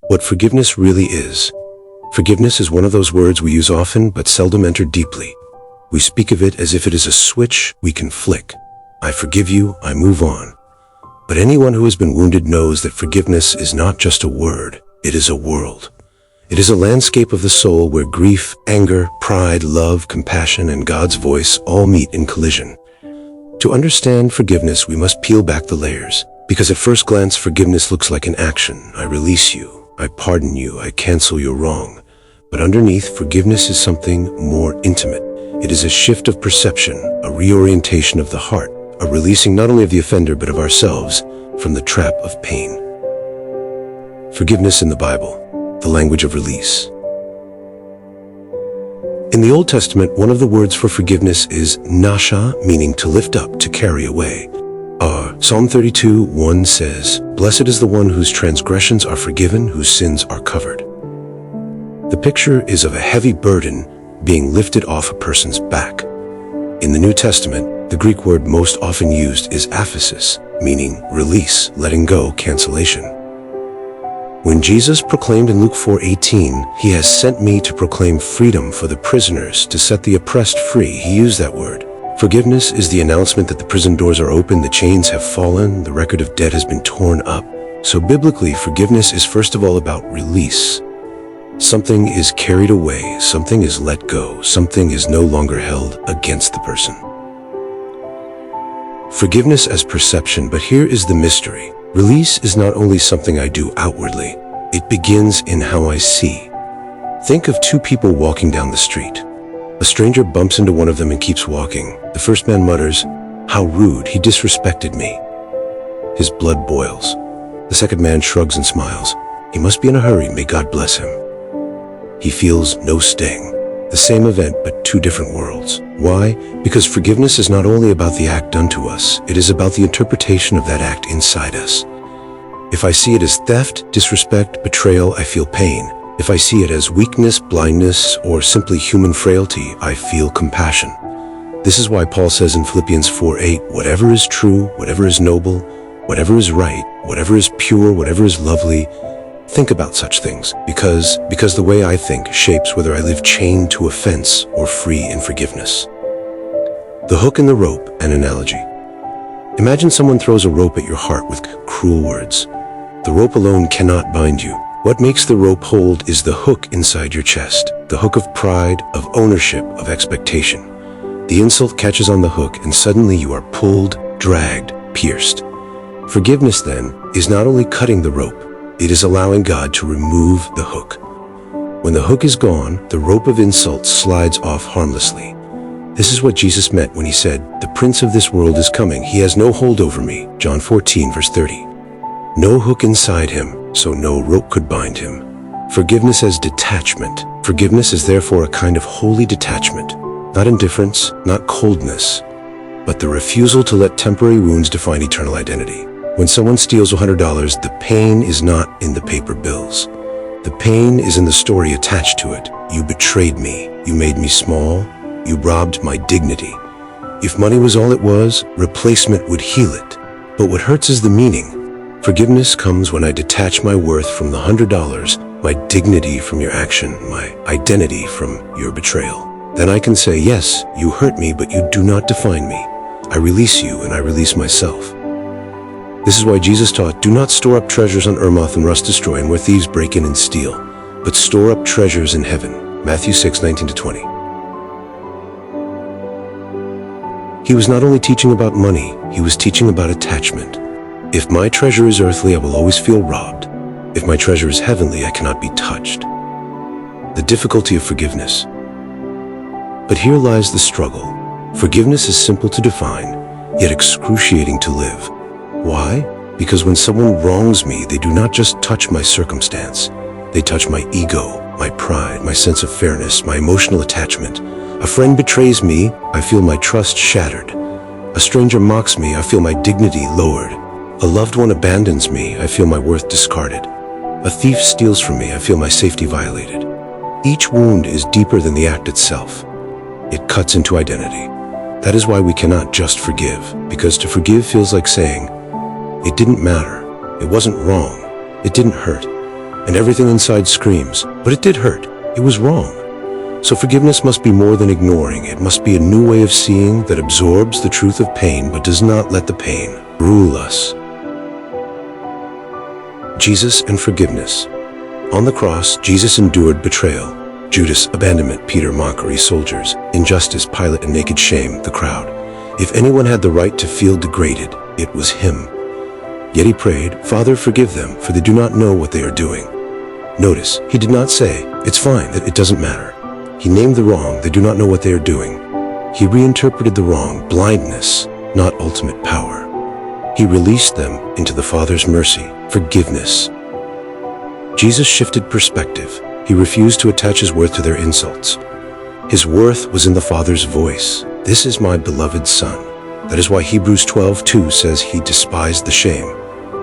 What forgiveness really is. Forgiveness is one of those words we use often but seldom enter deeply. We speak of it as if it is a switch we can flick. I forgive you, I move on. But anyone who has been wounded knows that forgiveness is not just a word, it is a world. It is a landscape of the soul where grief, anger, pride, love, compassion, and God's voice all meet in collision. To understand forgiveness, we must peel back the layers, because at first glance, forgiveness looks like an action. I release you, I pardon you, I cancel your wrong. But underneath, forgiveness is something more intimate. It is a shift of perception, a reorientation of the heart, a releasing not only of the offender but of ourselves from the trap of pain. Forgiveness in the Bible. The language of release. In the Old Testament, one of the words for forgiveness is nasha, meaning to lift up, to carry away. Psalm 32:1 says, "Blessed is the one whose transgressions are forgiven, whose sins are covered." The picture is of a heavy burden being lifted off a person's back. In the New Testament, the Greek word most often used is aphesis, meaning release, letting go, cancellation. When Jesus proclaimed in Luke 4:18, "He has sent me to proclaim freedom for the prisoners, to set the oppressed free," he used that word. Forgiveness is the announcement that the prison doors are open, the chains have fallen, the record of debt has been torn up. So biblically, forgiveness is first of all about release. Something is carried away, something is let go, something is no longer held against the person. Forgiveness as perception, but here is the mystery. Release is not only something I do outwardly, it begins in how I see. Think of two people walking down the street. A stranger bumps into one of them and keeps walking. The first man mutters, "How rude, he disrespected me." His blood boils. The second man shrugs and smiles. "He must be in a hurry, may God bless him." He feels no sting. The same event, but two different worlds. Why? Because forgiveness is not only about the act done to us, it is about the interpretation of that act inside us. If I see it as theft, disrespect, betrayal, I feel pain. If I see it as weakness, blindness, or simply human frailty, I feel compassion. This is why Paul says in Philippians 4:8, "Whatever is true, whatever is noble, whatever is right, whatever is pure, whatever is lovely, think about such things, because the way I think shapes whether I live chained to offense or free in forgiveness." The hook and the rope, an analogy. Imagine someone throws a rope at your heart with cruel words. The rope alone cannot bind you. What makes the rope hold is the hook inside your chest, the hook of pride, of ownership, of expectation. The insult catches on the hook and suddenly you are pulled, dragged, pierced. Forgiveness, then, is not only cutting the rope, it is allowing God to remove the hook. When the hook is gone, the rope of insult slides off harmlessly. This is what Jesus meant when he said, "The prince of this world is coming. He has no hold over me." John 14:30. No hook inside him, so no rope could bind him. Forgiveness as detachment. Forgiveness is therefore a kind of holy detachment. Not indifference, not coldness, but the refusal to let temporary wounds define eternal identity. When someone steals $100, the pain is not in the paper bills. The pain is in the story attached to it. You betrayed me. You made me small. You robbed my dignity. If money was all it was, replacement would heal it. But what hurts is the meaning. Forgiveness comes when I detach my worth from the $100, my dignity from your action, my identity from your betrayal. Then I can say, yes, you hurt me, but you do not define me. I release you and I release myself. This is why Jesus taught, do not store up treasures on earth, moth and rust destroy, and where thieves break in and steal, but store up treasures in heaven. Matthew 6:19-20. He was not only teaching about money, he was teaching about attachment. If my treasure is earthly, I will always feel robbed. If my treasure is heavenly, I cannot be touched. The difficulty of forgiveness. But here lies the struggle. Forgiveness is simple to define, yet excruciating to live. Why? Because when someone wrongs me, they do not just touch my circumstance. They touch my ego, my pride, my sense of fairness, my emotional attachment. A friend betrays me, I feel my trust shattered. A stranger mocks me, I feel my dignity lowered. A loved one abandons me, I feel my worth discarded. A thief steals from me, I feel my safety violated. Each wound is deeper than the act itself. It cuts into identity. That is why we cannot just forgive, because to forgive feels like saying, it didn't matter, it wasn't wrong, it didn't hurt. and everything inside screams, but it did hurt. It was wrong. So forgiveness must be more than ignoring. It must be a new way of seeing that absorbs the truth of pain but does not let the pain rule us. Jesus and forgiveness. On the cross, Jesus endured betrayal, Judas, abandonment, Peter, mockery, soldiers, injustice, Pilate, and naked shame, the crowd. If anyone had the right to feel degraded, it was him. Yet he prayed, "Father, forgive them, for they do not know what they are doing." Notice, he did not say, "It's fine, that it doesn't matter." He named the wrong, "They do not know what they are doing." He reinterpreted the wrong, blindness, not ultimate power. He released them into the Father's mercy, forgiveness. Jesus shifted perspective. He refused to attach his worth to their insults. His worth was in the Father's voice. "This is my beloved Son." That is why Hebrews 12:2 says he despised the shame.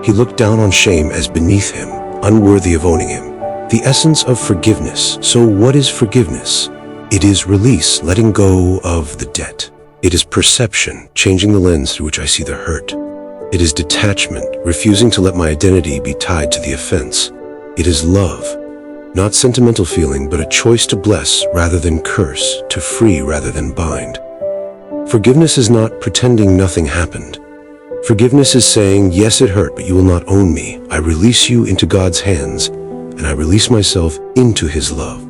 He looked down on shame as beneath him, unworthy of owning him. The essence of forgiveness. So what is forgiveness? It is release, letting go of the debt. It is perception, changing the lens through which I see the hurt. It is detachment, refusing to let my identity be tied to the offense. It is love, not sentimental feeling, but a choice to bless rather than curse, to free rather than bind. Forgiveness is not pretending nothing happened. Forgiveness is saying, "Yes, it hurt, but you will not own me. I release you into God's hands, and I release myself into his love."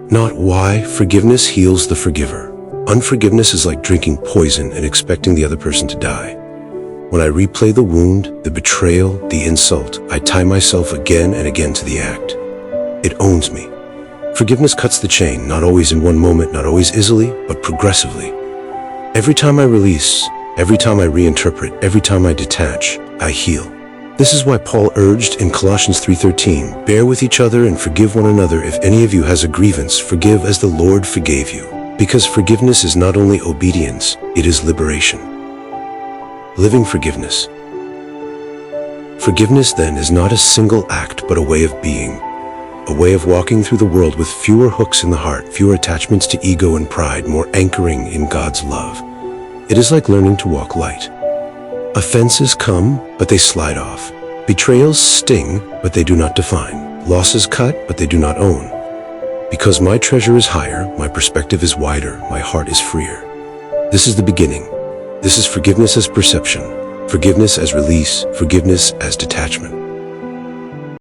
Not why. Forgiveness heals the forgiver. Unforgiveness is like drinking poison and expecting the other person to die. When I replay the wound, the betrayal, the insult, I tie myself again and again to the act. It owns me. Forgiveness cuts the chain, not always in one moment, not always easily, but progressively. Every time I release, every time I reinterpret, every time I detach, I heal. This is why Paul urged in Colossians 3:13, "Bear with each other and forgive one another. If any of you has a grievance, forgive as the Lord forgave you." Because forgiveness is not only obedience, it is liberation. Living forgiveness. Forgiveness, then, is not a single act, but a way of being. A way of walking through the world with fewer hooks in the heart, fewer attachments to ego and pride, more anchoring in God's love. It is like learning to walk light. Offenses come, but they slide off. Betrayals sting, but they do not define. Losses cut, but they do not own. Because my treasure is higher, my perspective is wider, my heart is freer. This is the beginning. This is forgiveness as perception, forgiveness as release, forgiveness as detachment.